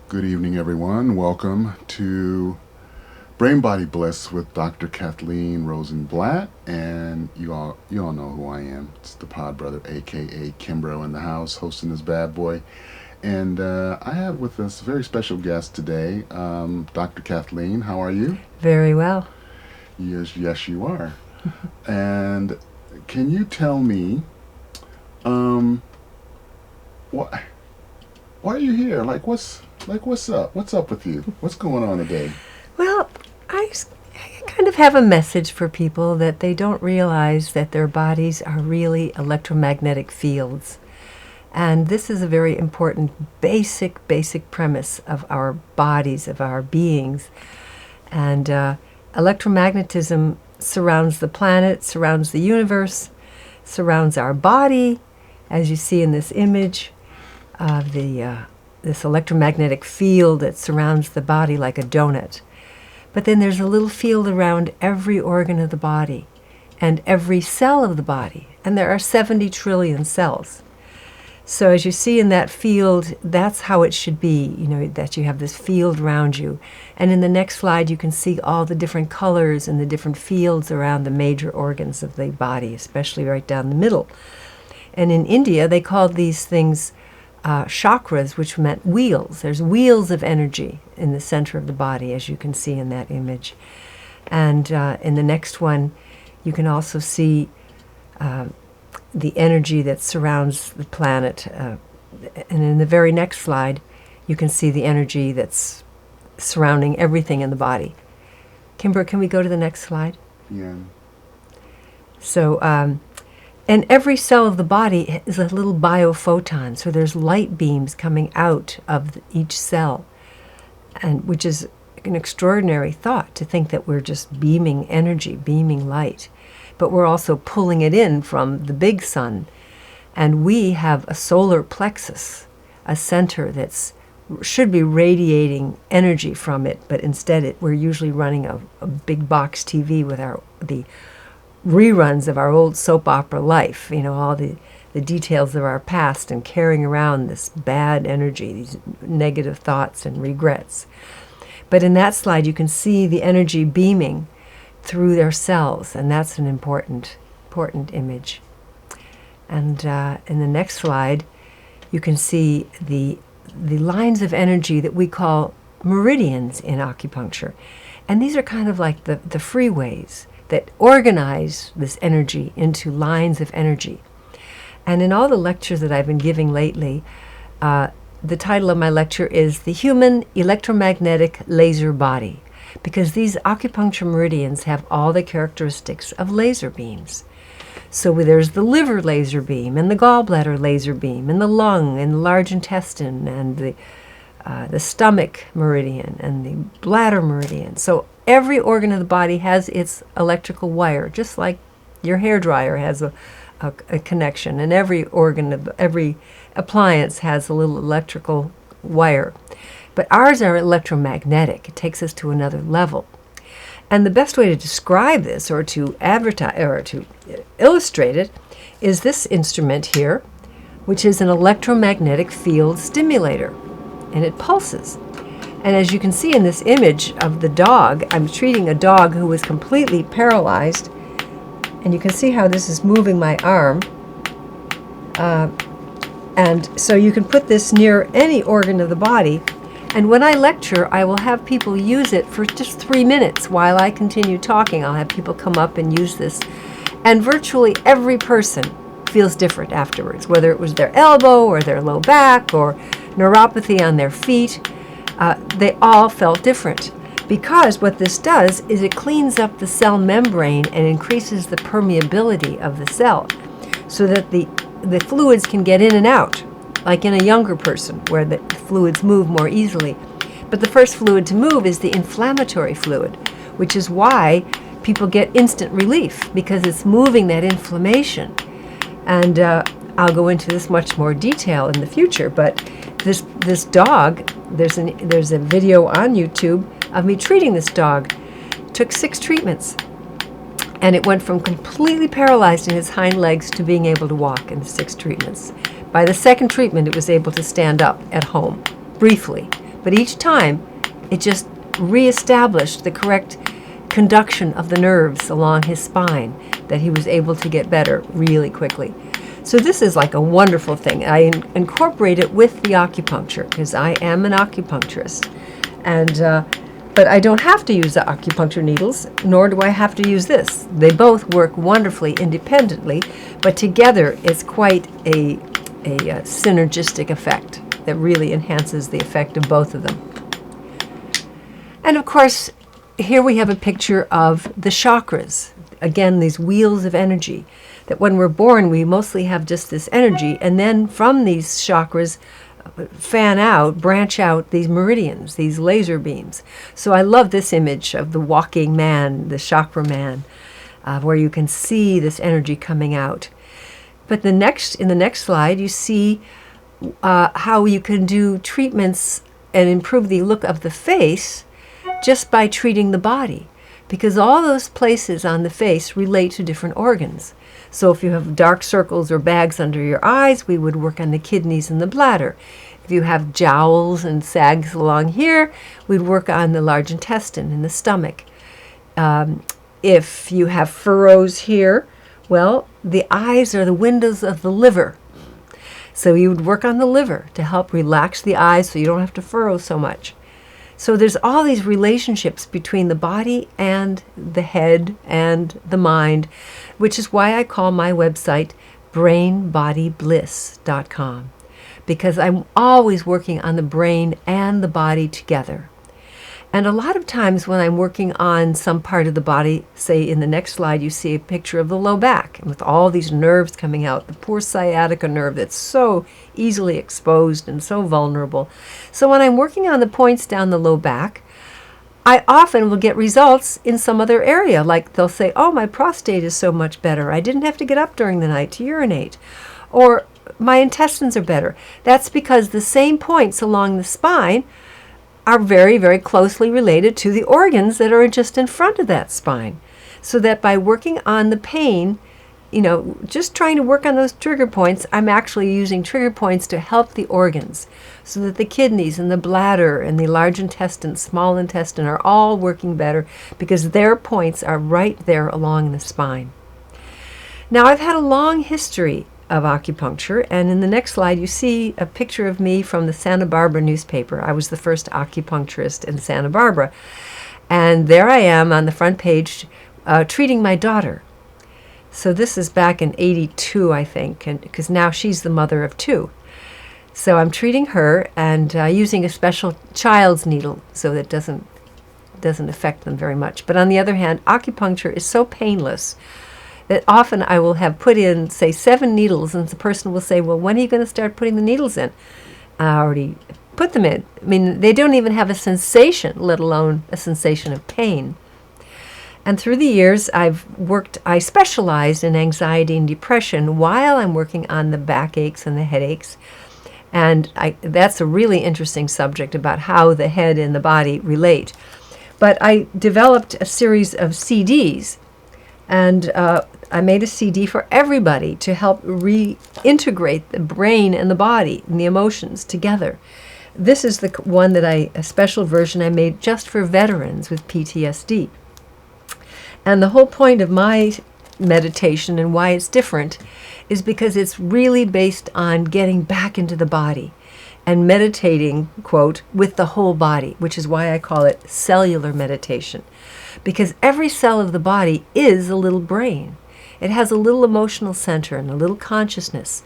Good evening, everyone. Welcome to Brain Body Bliss with Dr. Kathleen Rosenblatt, and you all know who I am. It's the Pod Brother, aka Kimbro, in the house, hosting this bad boy. And I have with us a very special guest today, Dr. Kathleen. How are you? Very well. Yes, you are. And can you tell me, why are you here? What's up? What's up with you? What's going on today? Well, I kind of have a message for people that they don't realize that their bodies are really electromagnetic fields. And this is a very important basic premise of our bodies, of our beings. And electromagnetism surrounds the planet, surrounds the universe, surrounds our body, as you see in this image of this electromagnetic field that surrounds the body like a donut. But then there's a little field around every organ of the body and every cell of the body. And there are 70 trillion cells. So as you see in that field, that's how it should be, that you have this field around you. And in the next slide, you can see all the different colors and the different fields around the major organs of the body, especially right down the middle. And in India, they called these things chakras, which meant wheels. There's wheels of energy in the center of the body, as you can see in that image. And in the next one, you can also see the energy that surrounds the planet. And in the very next slide, you can see the energy that's surrounding everything in the body. Kimber, can we go to the next slide? Yeah. So, and every cell of the body is a little biophoton, so there's light beams coming out of each cell, and which is an extraordinary thought to think that we're just beaming energy, beaming light, but we're also pulling it in from the big sun. And we have a solar plexus, a center that's should be radiating energy from it, but instead we're usually running a big box TV with the reruns of our old soap opera life, all the details of our past, and carrying around this bad energy, these negative thoughts and regrets. But in that slide, you can see the energy beaming through their cells, and that's an important image. And in the next slide, you can see the lines of energy that we call meridians in acupuncture. And these are kind of like the freeways that organize this energy into lines of energy. And in all the lectures that I've been giving lately, the title of my lecture is The Human Electromagnetic Laser Body, because these acupuncture meridians have all the characteristics of laser beams. So there's the liver laser beam, and the gallbladder laser beam, and the lung, and the large intestine, and the stomach meridian, and the bladder meridian. So every organ of the body has its electrical wire, just like your hairdryer has a connection, and every organ of every appliance has a little electrical wire. But ours are electromagnetic. It takes us to another level. And the best way to describe this, or to advertise, or to illustrate it, is this instrument here, which is an electromagnetic field stimulator, and it pulses. And as you can see in this image of the dog, I'm treating a dog who was completely paralyzed. And you can see how this is moving my arm. And so you can put this near any organ of the body. And when I lecture, I will have people use it for just 3 minutes while I continue talking. I'll have people come up and use this. And virtually every person feels different afterwards, whether it was their elbow or their low back or neuropathy on their feet. They all felt different, because what this does is it cleans up the cell membrane and increases the permeability of the cell so that the fluids can get in and out, like in a younger person where the fluids move more easily. But the first fluid to move is the inflammatory fluid, which is why people get instant relief, because it's moving that inflammation. And I'll go into this much more detail in the future, but this dog, there's a video on YouTube of me treating this dog. Took 6 treatments, and it went from completely paralyzed in his hind legs to being able to walk in 6 treatments. By the second treatment, it was able to stand up at home, briefly, but But each time, it just reestablished the correct conduction of the nerves along his spine, that he was able to get better really quickly. So this is like a wonderful thing. I incorporate it with the acupuncture because I am an acupuncturist. But I don't have to use the acupuncture needles, nor do I have to use this. They both work wonderfully independently, but together it's quite a synergistic effect that really enhances the effect of both of them. And of course, here we have a picture of the chakras. Again, these wheels of energy, that when we're born, we mostly have just this energy, and then from these chakras branch out these meridians, these laser beams. So I love this image of the walking man, the chakra man, where you can see this energy coming out. But in the next slide, you see how you can do treatments and improve the look of the face just by treating the body, because all those places on the face relate to different organs. So if you have dark circles or bags under your eyes, we would work on the kidneys and the bladder. If you have jowls and sags along here, we'd work on the large intestine and the stomach. If you have furrows here, well, the eyes are the windows of the liver. So you would work on the liver to help relax the eyes so you don't have to furrow so much. So there's all these relationships between the body and the head and the mind, which is why I call my website brainbodybliss.com, because I'm always working on the brain and the body together. And a lot of times when I'm working on some part of the body, say in the next slide, you see a picture of the low back and with all these nerves coming out, the poor sciatica nerve that's so easily exposed and so vulnerable. So when I'm working on the points down the low back, I often will get results in some other area. Like they'll say, oh, my prostate is so much better. I didn't have to get up during the night to urinate. Or my intestines are better. That's because the same points along the spine are very, very closely related to the organs that are just in front of that spine. So that by working on the pain, just trying to work on those trigger points, I'm actually using trigger points to help the organs so that the kidneys and the bladder and the large intestine, small intestine are all working better because their points are right there along the spine. Now, I've had a long history of acupuncture, and in the next slide you see a picture of me from the Santa Barbara newspaper. I was the first acupuncturist in Santa Barbara, and there I am on the front page treating my daughter. So this is back in '82, I think, because now she's the mother of two. So I'm treating her and using a special child's needle so that it doesn't affect them very much. But on the other hand, acupuncture is so painless that often I will have put in, say, 7 needles, and the person will say, well, when are you going to start putting the needles in? I already put them in. I mean, they don't even have a sensation, let alone a sensation of pain. And through the years, I specialized in anxiety and depression while I'm working on the backaches and the headaches. And that's a really interesting subject about how the head and the body relate. But I developed a series of CDs, and I made a CD for everybody to help reintegrate the brain and the body and the emotions together. This is the one a special version I made just for veterans with PTSD. And the whole point of my meditation and why it's different is because it's really based on getting back into the body and meditating, quote, with the whole body, which is why I call it cellular meditation. Because every cell of the body is a little brain. It has a little emotional center and a little consciousness.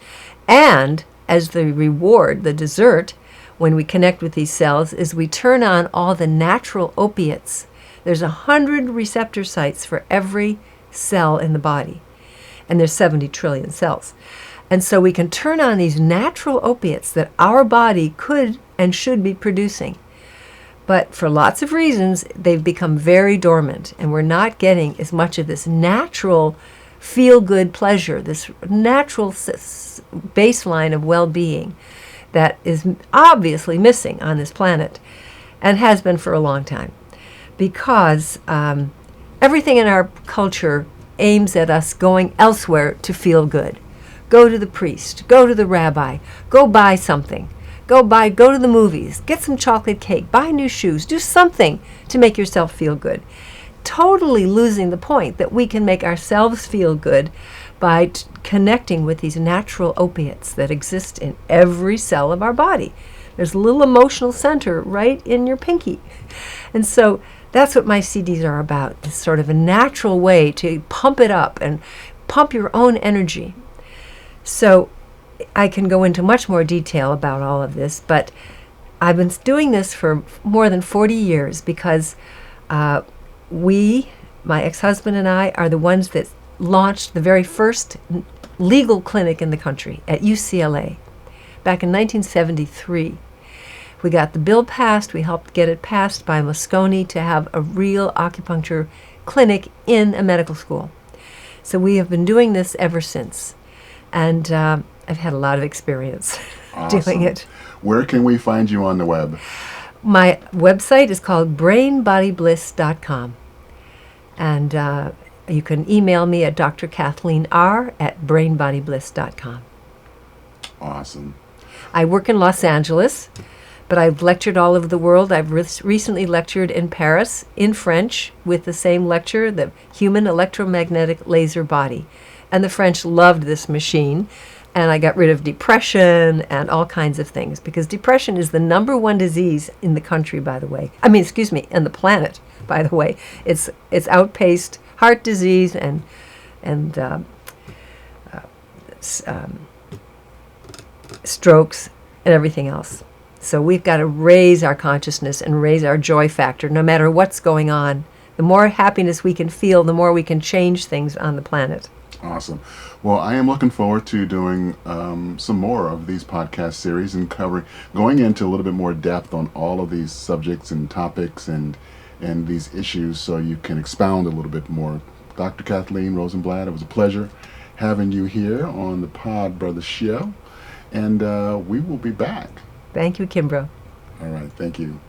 And as the reward, the dessert, when we connect with these cells, is we turn on all the natural opiates. There's 100 receptor sites for every cell in the body. And there's 70 trillion cells. And so we can turn on these natural opiates that our body could and should be producing. But for lots of reasons, they've become very dormant, and we're not getting as much of this natural feel-good pleasure, this natural baseline of well-being that is obviously missing on this planet and has been for a long time. Because everything in our culture aims at us going elsewhere to feel good. Go to the priest, go to the rabbi, go buy something, Go to the movies, get some chocolate cake, buy new shoes, do something to make yourself feel good. Totally losing the point that we can make ourselves feel good by connecting with these natural opiates that exist in every cell of our body. There's a little emotional center right in your pinky. And so that's what my CDs are about. It's sort of a natural way to pump it up and pump your own energy. So I can go into much more detail about all of this, but I've been doing this for more than 40 years because my ex-husband and I, are the ones that launched the very first legal clinic in the country at UCLA back in 1973. We got the bill passed. We helped get it passed by Moscone to have a real acupuncture clinic in a medical school. So we have been doing this ever since. And I've had a lot of experience doing it. Where can we find you on the web? My website is called brainbodybliss.com. And you can email me at drkathleenr@brainbodybliss.com. Awesome. I work in Los Angeles, but I've lectured all over the world. I've recently lectured in Paris in French with the same lecture, the Human Electromagnetic Laser Body. And the French loved this machine. And I got rid of depression and all kinds of things, because depression is the #1 disease in the country, by the way. And the planet, by the way. It's outpaced heart disease and strokes and everything else. So we've got to raise our consciousness and raise our joy factor, no matter what's going on. The more happiness we can feel, the more we can change things on the planet. Awesome. Well, I am looking forward to doing some more of these podcast series and going into a little bit more depth on all of these subjects and topics and these issues, so you can expound a little bit more. Dr. Kathleen Rosenblatt, it was a pleasure having you here on the Pod Brothers Show, and we will be back. Thank you, Kimbrough. All right. Thank you.